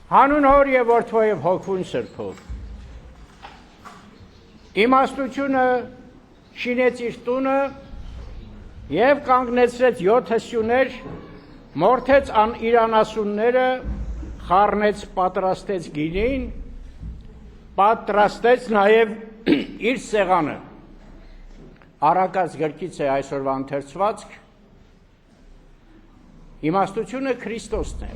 Հանուն Հոր եւ Որդու եւ Հոգուն Սրբով։ Իմաստությունը շինեց իր տունը եւ կանգնեցրեց 7 սյուներ, մորթեց իր անասունները, խառնեց, պատրաստեց գինին, պատրաստեց նաեւ իր սեղանը։ Արակած գրքից է այսօրվա ընթերցվածք։ Իմաստությունը Քրիստոսն է։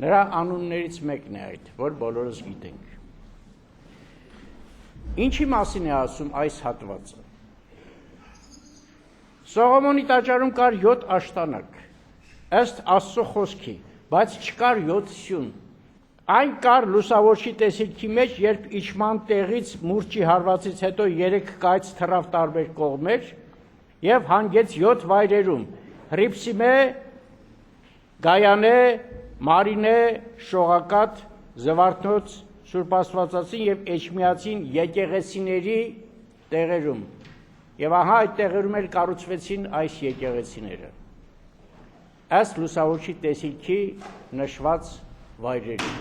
Նրա անուններից մեկն է այդ, որ բոլորս գիտենք։ Ինչի մասին է ասում այս հատվածը։ Սողոմոնի տաճարում կար 7 աշտանակ, ըստ Աստծո խոսքի, բայց չկար 7 սյուն։ Այն կար լուսավորչի տեսիլքի մեջ, երբ իջման տեղից մուրճի հարվածից հետո 3 կայծ թռավ տարբեր կողմեր եւ հանգեց 7 վայրերում՝ Հրիփսիմե, Գայանե, Մարինե, Շողակաթ, Զվարթնոց, Սուրբ Աստվածածին եւ Էջմիածին եկեղեցիների տեղերում։ Եվ ահա այդ տեղերում էլ կառուցվեցին այս եկեղեցիները։ Ըստ լուսավորչի տեսիլքի նշված վայրերում։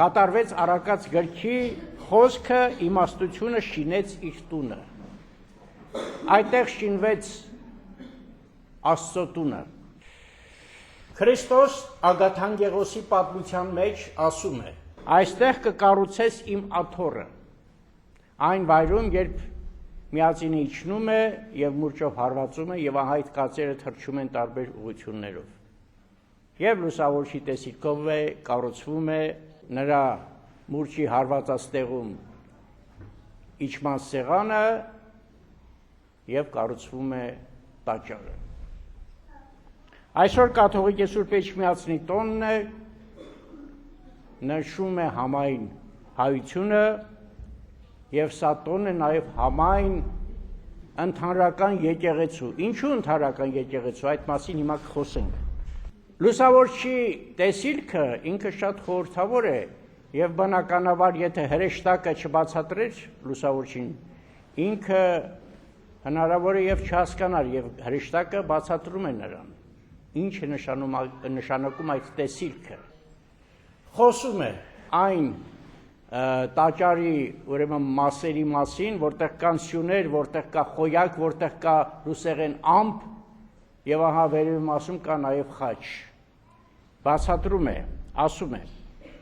Կատարվեց Արակած գրքի խոսքը, իմաստությունը շինեց իր տունը։ Այդտեղ շինվեց Աստծո տունը։ Քրիստոս Ագաթանգեղոսի պատմության մեջ ասում է. այստեղ կկառուցես իմ աթոռը, այն վայրում, երբ միածինը իջնում է եւ մուրճով հարվածում է եւ ահա այդ կացերը թռչում են տարբեր ուղություններով։ Եվ լուսավորչի տեսիլքով է կառուցվում է նրա մուրճի հարվածած տեղում իջման սեղանը եւ կառուցվում է տաճարը։ Այսօր կաթողիկ Սուրբ Էջմիածնի տոնն է, նշում է համայն հայությունը եւ սա տոնն է նաեւ համայն ընդհանրական եկեղեցու։ Ինչու ընդհանրական եկեղեցու, այդ մասին հիմա կխոսենք։ Լուսավորչի տեսիլքը ինքը շատ խորհրդավոր է եւ բնականաբար եթե հրեշտակը չբացատրեր լուսավորչին, ինքը հնարավոր է եւ չհասկանար եւ հրեշտակը բացատրում է նրան։ Ինչ է նշանակում այդ տեսիլքը։ Խոսում է այն տաճարի ուրեմն մասերի մասին, որտեղ կան սյուներ, որտեղ կա խոյակ, որտեղ կա լուսեղեն ամպ եւ ահա վերևի մասում կա նաեւ խաչ։ Բացատրում է, ասում է.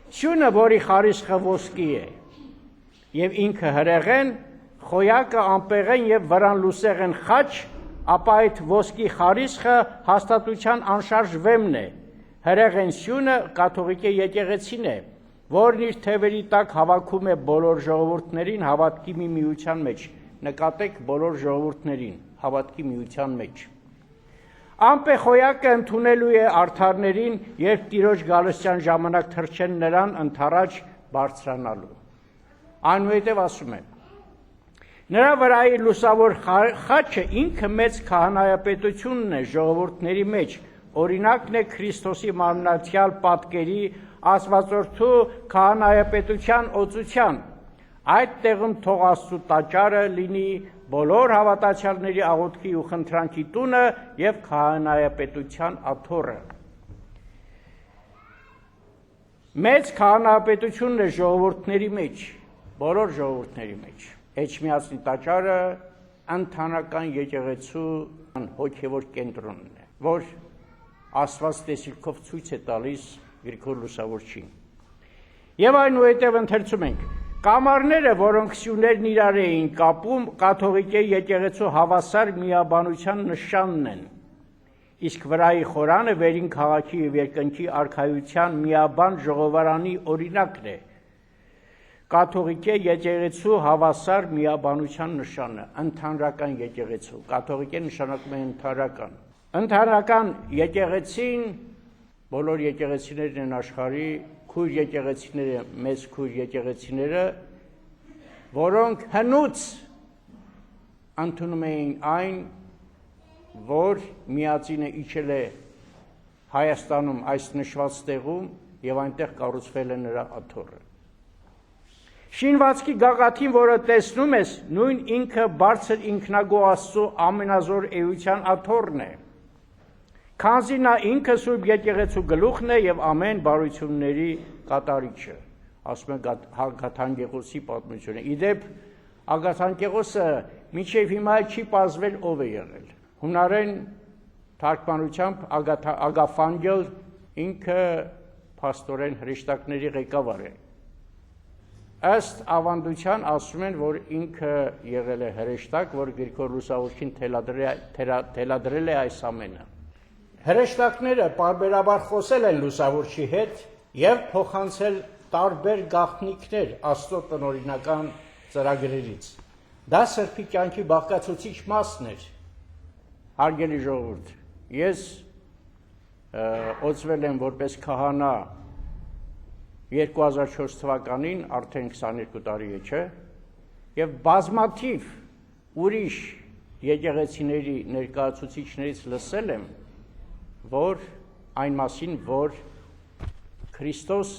սյունը, որի խարիսխը ոսկի է եւ ինքը հրեղեն, խոյակը ամպեղեն եւ վրան լուսեղեն խաչ, ապա այդ ոսկի խարիսխը հաստատության անշարժ վեմն է։ Հրեղեն սյունը կաթողիկե եկեղեցին է, որն իր թևերի տակ հավաքում է բոլոր ժողովուրդներին հավատքի մի միության մեջ։ Նկատեք բոլոր ժողովուրդներին հավատքի միության մեջ։ Ամպե խոյակը ընդունելու է արդարներին, երբ Տիրոջ գալստյան ժամանակ թռչեն նրան ընթառաջ բարձրանալու։ Այնուհետև ասում է. նրա վրայի լուսավոր խաչը ինքը մեծ քահանայապետությունն է ժողովուրդների մեջ, օրինակն է Քրիստոսի մարմնացյալ պատկերի Աստվածորդու քահանայապետության օծության։ Այդ տեղում թող Աստծո տաճարը լինի բոլոր հավատացյալների աղոթքի ու խնդրանքի տունը եւ քահանայապետության աթոռը։ Մեծ քահանայապետությունն է ժողովուրդների մեջ, բոլոր ժողովուրդների մեջ։ Էջմիածնի տաճարը ընդհանրական եկեղեցու հոգևոր կենտրոնն է, որ Աստված տեսիլքով ցույց է տալիս Գրիգոր Լուսավորչին։ Եվ այնուհետև ընթերցում ենք. կամարները, որոնք սյուներն իրար էին կապում, կաթողիկե եկեղեցու հավասար միաբանության նշանն են, իսկ վրայի խորանը վերին քաղաքի եւ երկնքի արքայության միաբան ժողովարանի օրինակն է։ Կաթողիկե եկեղեցու հավասար միաբանության նշանը, ընդհանրական եկեղեցու, կաթողիկե նշանակում է ընդհանրական։ Ընդհանրական եկեղեցին, բոլոր եկեղեցիներն են աշխարհի, քույր եկեղեցիները, մեծ քույր եկեղեցիները, որոնք հնուց ընդունում էին այն, որ միածինը իջել է Հայաստանում այս նշված տեղում եւ այնտեղ կառուցվել է նրա աթոռը։ Շինվածքի գագաթին, որը տեսնում ես, նույն ինքը բարձր ինքնագոհ Աստծո ամենազոր էության աթոռն է։ Քանզի նա ինքը Սուրբ Եկեղեցու գլուխն է եւ ամեն բարությունների կատարիչը, ասում է Ագաթանկեղոսի պատմությունը։ Իդեպ Ագաթանկեղոսը մինչև հիմա չի պարզվել ով է եղել։ Հունարեն թարգմանությամբ Ագաֆանգել ինքը փաստորեն հրեշտակների ղեկավար է։ Ըստ ավանդության ասում են, որ ինքը եղել է հրեշտակ, որ Գրիգոր Լուսավորչին թելադրել է այս ամենը։ Հրեշտակները պարբերաբար խոսել են Լուսավորչի հետ եւ փոխանցել տարբեր գաղտնիքներ Աստծո տնօրինական ծրագրերից։ Դա սրբի կյանքի բաղկացուցիչ մասն էր։ Հարգելի ժողովուրդ, ես օծվել եմ որպես քահանա 2004 թվականին, արդեն 22 տարի է, չէ, եւ բազմաթիվ ուրիշ եկեղեցիների ներկայացուցիչներից լսել եմ, որ այն մասին, որ Քրիստոս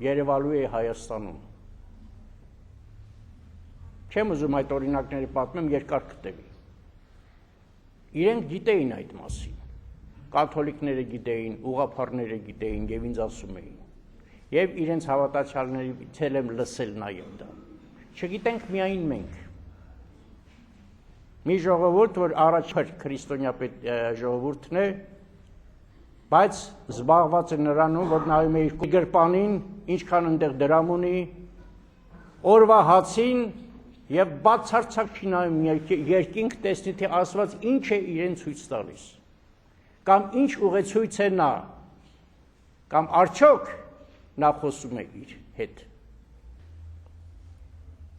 երևալու է Հայաստանում։ Չեմ ուզում այդ օրինակները պատմեմ, երկար կտևի։ Իրենք գիտեին այդ մասին, կաթոլիկները գիտեին, ուղղափառները գիտեին եւ ինձ ասում էին։ Եվ իրենց հավատացյալներից եմ լսել նաեւ դա։ Չգիտենք միայն մենք։ Մի ժողովուրդ, որ առաջ քրիստոնյա ժողովուրդն է, բայց զբաղված է նրանում, որ նայում է իր գրպանին, ինչքան այնտեղ դրամ ունի, օրվա հացին եւ բացարձակ չի նայում երկինք տեսնի, թե Աստված ինչ է իրեն ցույց տալիս, կամ ինչ ուղեցույց է նա, կամ արդյոք նա խոսում է իր հետ։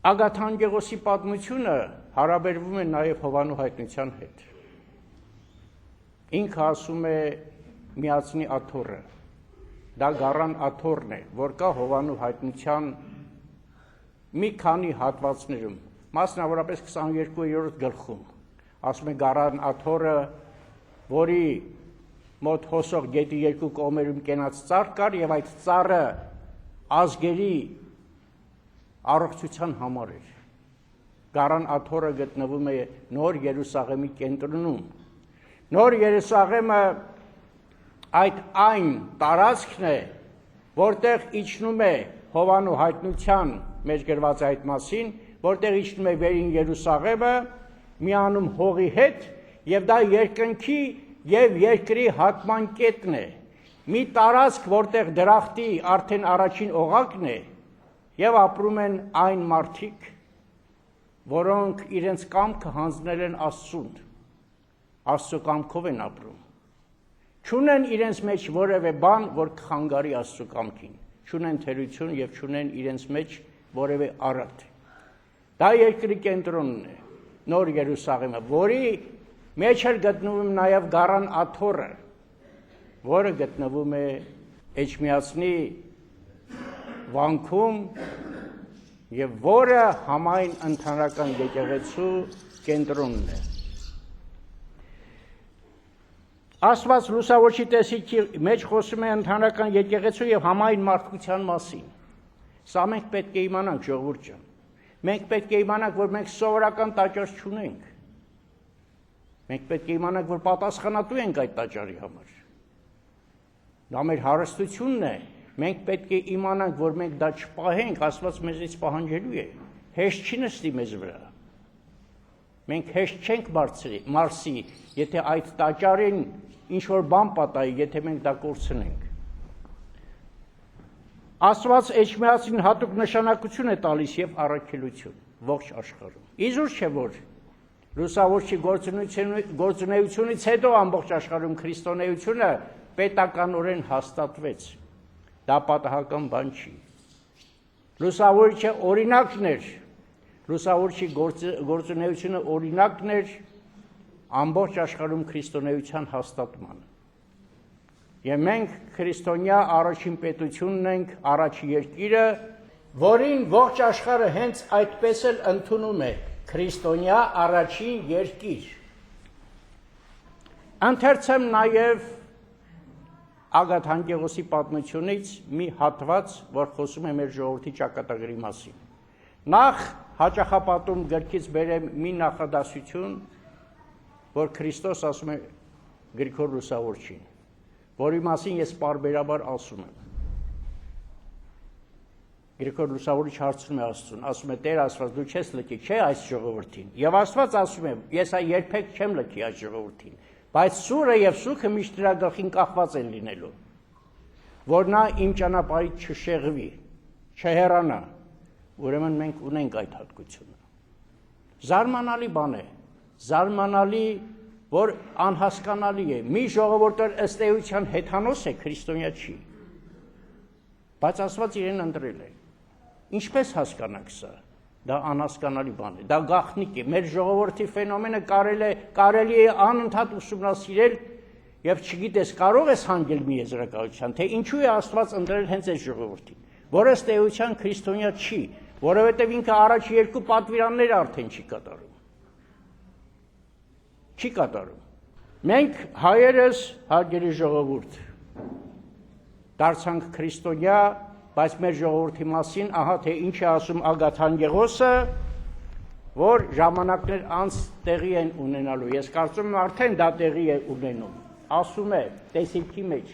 Ագաթանկեղոսի պատմությունը հարաբերվում է նաեւ Հովանու հայտնության հետ։ Ինքը ասում է միացնի աթոռը, դա Գառան աթոռն է, որ կա Հովանու հայտնության մի քանի հատվածներում, մասնավորապես 22-րդ գլխում, ասում է Գառան աթոռը, որի մոտ հոսող գետի երկու կողմերում կենաց ծառ կար եւ այդ ծառը ազգերի առողջության համար էր։ Գառան աթոռը գտնվում է Նոր Երուսաղեմի կենտրոնում։ Նոր Երուսաղեմը այն տարածքն է, որտեղ իջնում է Հովանու հայտնության մեջ գրված այդ մասին, որտեղ իջնում է Վերին Երուսաղեմը, միանում հողի հետ եւ դա երկնքի եւ երկրի հատման կետն է, մի տարածք, որտեղ դրախտի արդեն առաջին օղակն է եւ ապրում են այն մարդիկ, որոնք իրենց կամքը հանձնել են Աստծուն, Աստծո կամքով են ապրում, չունեն իրենց մեջ որևէ բան, որ կխանգարի Աստծո կամքին, չունեն թերություն եւ չունեն իրենց մեջ որևէ արատ։ Դա երկրի կենտրոնն է, Նոր Երուսաղեմը, որի մեջ էլ գտնվում նաև Գառան աթոռը, որը գտնվում է Էջմիածնի վանքում եւ որը համայն ընդհանրական եկեղեցու կենտրոնն է։ Աստված Լուսավորչի տեսիքի մեջ խոսում է ընդհանրական եկեղեցու եւ համայն մարդկության մասին։ Սա մենք պետք է իմանանք, ժողովուրդ ջան։ Մենք պետք է իմանանք, որ մենք սովորական տաճար չունենք։ Մենք պետք է իմանանք, որ պատասխանատու ենք այդ տաճարի համար։ Դա մեր հարստությունն է։ Մենք պետք է իմանանք, որ մենք դա չպահենք, Աստված մեզից պահանջելու է։ Հեշտ չի նստի մեզ վրա։ Մենք հեշտ չենք մարսի, եթե այդ տաճարին ինչ-որ բան պատահի, եթե մենք դա կորցնենք։ Աստված Էջմիածին հատուկ նշանակություն է տալիս եւ առաքելություն ողջ աշխարհում։ Իզուր չէ, որ Լուսավորչի գործունեությունից հետո ամբողջ աշխարհում քրիստոնեությունը պետականորեն հաստատվեց։ Դա պատահական բան չի։ Լուսավորչը օրինակն էր, Լուսավորչի գործունեությունը օրինակն էր ամբողջ աշխարհում քրիստոնեության հաստատման։ Եվ մենք քրիստոնյա առաջին պետությունն ենք, առաջ երկիրը, որին ողջ աշխարհը հենց այդպես էլ ընդունում է, քրիստոնյա առաջին երկիր։ Ընթերցեմ նաև Ագաթանկեղոսի պատմությունից մի հատված, որ խոսում է մեր ժողովրդի ճակատագրի մասին։ Նախ հաճախապատում գրքից բերեմ մի նախադասություն, որ Քրիստոս ասում է Գրիգոր Լուսավորչին, որի մասին ես պարբերաբար ասում եմ։ Գրիգոր Լուսավորիչը հարցնում է Աստծուն, ասում է Տեր Աստված, դու չես լքի, չէ՞ այս ժողովրդին։ Եվ Աստված ասում է, ես երբեք չեմ լքի այս ժողովրդին, բայց սուրը եւ սուքը միշտ նրա գլխին կախված են լինելու, որ նա իմ ճանապարհից չշեղվի, չհեռանա։ Ուրեմն մենք ունենք այդ հատկությունը։ Զարմանալի բան է, զարմանալի, որ անհասկանալի է։ Մի ժողովուրդ ըստ էության հեթանոս է, քրիստոնյա չի, բայց Աստված իրեն ընտրել է։ Ինչպես հասկանանք սա։ Դա անհասկանալի բան է, դա գաղտնիք է։ Մեր ժողովրդի ֆենոմենը կարելի է անընդհատ ուսումնասիրել եւ չգիտես կարող ես հանգել մի եզրակացության, թե ինչու է Աստված ընտրել հենց այս ժողովրդին, որը ըստ էության քրիստոնյա չի, որովհետեւ ինքը առաջ երկու պատվիրանները արդեն չի կատարում։ Չի կատարում։ Մենք հայերս, հարգելի ժողովուրդ, դարձանք քրիստոնյա, բայց մեր ժողովրդի մասին, ահա թե ինչ է ասում Ագաթան Գեղոսը, որ ժամանակներ անց տեղի են ունենալու։ Ես կարծում եմ արդեն դա տեղի է ունենում։ Ասում է տեսիլքի մեջ.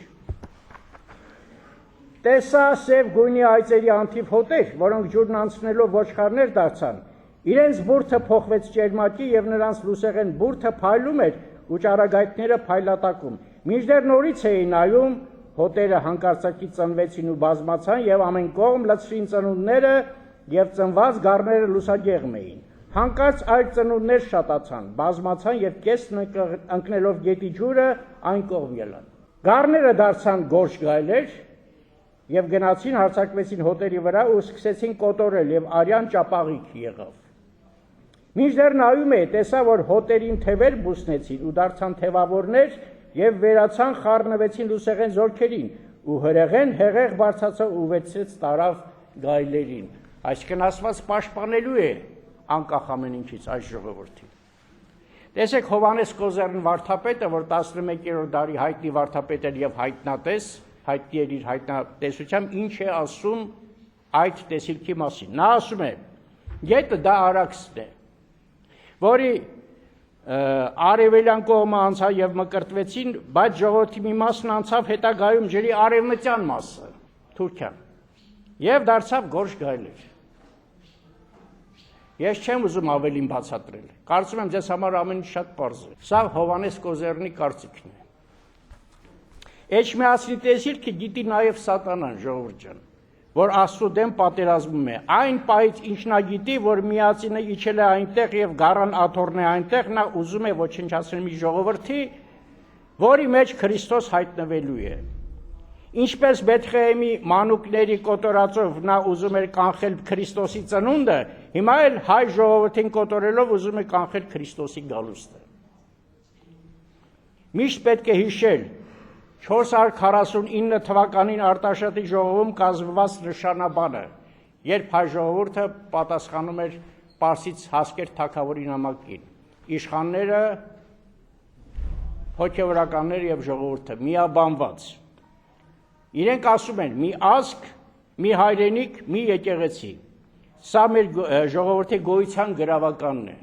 Տեսա սև գույնի այծերի անթիվ հոտեր, որոնք ջուրն անցնելով ոչխարներ դարձան, իրենց բուրդը փոխվեց ճերմակի եւ նրանց լուսեղեն բուրդը փայլում էր ու ճառագայթները փայլատակում։ Մինչդեռ նորից էին նայում, հոտերը հանկարծակի ծնվեցին ու բազմացան եւ ամեն կողմ լցրին ծնունդները եւ ծնված գառները լուսագեղմ էին։ Հանկարծ այլ ծնունդներ շատացան, բազմացան եւ կեսն ընկնելով գետի ջուրը այն կողմ ելան։ Գառները դարձան գորշ գայլեր եւ գնացին հարձակվեցին հոտերի վրա ու սկսեցին կոտորել եւ արյան ճապաղիկ եղավ։ Մինչդեռ նայում է, տեսա, որ հոտերին թևեր բուսնեցին ու դարձան թևավորներ եւ վերացան խառնվեցին լուսեղեն զորքերին ու հրեղեն հեղեղ բարձացավ ու վեցրեց տարավ գայլերին։ Այսինքն Աստված պաշտպանելու է անկախ ամեն ինչից այս ժողովրդին։ Տեսեք Հովհաննես Կոզերն վարդապետը, որ 11-րդ դարի հայտնի վարդապետ էր եւ հայտնատես, հայտնի էր իր հայտնատեսությամբ, ինչ է ասում այդ տեսիլքի մասին։ Նա ասում է. գետը դա Արաքսն է, որի արևելյան կողմը անցավ եւ մկրտվեցին, բայց ժողովրդի մի մասն անցավ հետագայում ջրի արևմտյան մասը, Թուրքիան, եւ դարձավ գորշ գայլեր։ Ես չեմ ուզում ավելին բացատրել։ Կարծում եմ ձեզ համար ամեն ինչ շատ պարզ է։ Սա Հովհաննես Կոզերնի կարծիքն է։ Էջմիածնի տեսիլքը գիտի նաեւ Սատանան, ժողովուրդ ջան, որ Աստծո դեմ պատերազմում է։ Այն պահից ինչ նա գիտի, որ միածինը իջել է այնտեղ եւ գառան աթոռն է այնտեղ, նա ուզում է ոչնչացնել մի ժողովրդի, որի մեջ Քրիստոս հայտնվելու է։ Ինչպես Բեթխեհեմի մանուկների կոտորածով նա ուզում էր կանխել Քրիստոսի ծնունդը, հիմա էլ հայ ժողովրդին կոտորելով ուզում է կանխել Քրիստոսի գալուստը։ Միշտ պետք է հիշել 449 թվականին Արտաշատի ժողովում կազմված նշանաբանը, երբ հայ ժողովուրդը պատասխանում էր Պարսից Հասկեր թագավորի նամակին, իշխանները, հոգևորականները եւ ժողովուրդը միաբանված։ Իրենք ասում են՝ մի ազգ, մի հայրենիք, մի եկեղեցի։ Սա մեր ժողովրդի գոյության գրավականն է։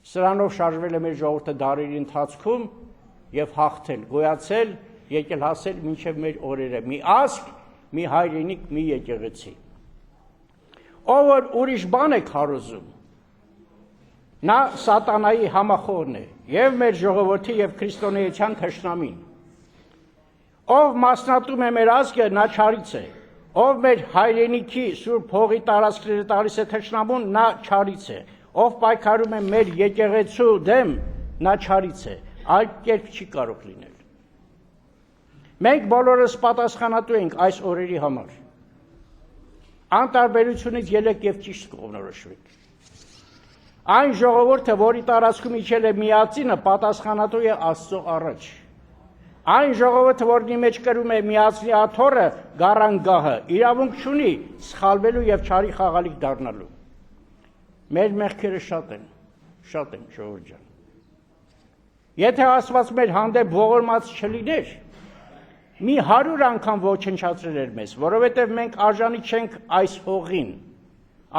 Սրանով շարժվել է մեր ժողովուրդը դարերի ընթացքում եւ հաղթել, գոյացել, եկել հասել մինչեւ մեր օրերը։ Մի ազգ, մի հայրենիք, մի եկեղեցի։ Ով որ ուրիշ բան է քարոզում, նա սատանայի համախոհն է եւ մեր ժողովրդի եւ քրիստոնեության թշնամին։ Ով մասնատում է մեր ազգը, նա չարից է։ Ով մեր հայրենիքի սուրբ հողի տարածքները տալիս է թշնամուն, նա չարից է։ Ով պայքարում է մեր եկեղեցու դեմ, նա չարից է։ Այլ կերպ չի կարող լինել։ Մենք բոլորս պատասխանատու ենք այս օրերի համար։ Անտարբերությունից ելեք եւ ճիշտ կողմնորոշվեք։ Այն ժողովուրդը, որի տարածքում իջել է միածինը, պատասխանատու է Աստծո առաջ։ Այն ժողովուրդը, որի մեջ կրում է միածնի աթոռը, գառան գահը, իրավունք չունի սխալվելու եւ չարի խաղալիք դառնալու։ Մեր մեղքերը շատ են, ժողովուրդ ջան։ Եթե Աստված մեր հանդեպ ողորմած չլիներ, մի 100 անգամ ոչնչացրել էր մեզ, որովհետև մենք արժանի չենք այս հողին,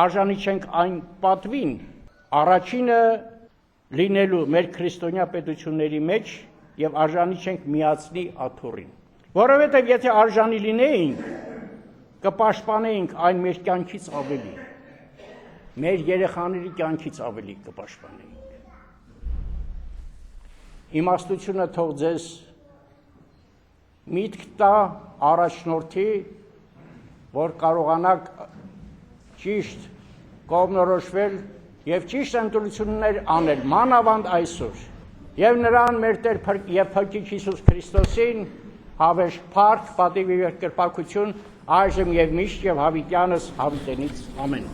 արժանի չենք այն պատվին, առաջինը լինելու մեր քրիստոնյա պետությունների մեջ եւ արժանի չենք միացնի աթոռին։ Որովհետեւ եթե արժանի լինեինք, կպաշտպանեինք այն մեր կյանքից ավելի, մեր երեխաների կյանքից ավելի կպաշտպանեինք։ Իմաստությունը թող ձեզ միտք տա առաջնորդի, որ կարողանաք ճիշտ կողմնորոշվել եւ ճիշտ ընտրություններ անել, մանավանդ այսօր։ Եվ նրան մեր Տեր եւ Փրկիչ Հիսուս Քրիստոսին հավերժ փառք, պատիվ եւ երկրպագություն այժմ եւ միշտ եւ հավիտյանս հավիտենից ամեն։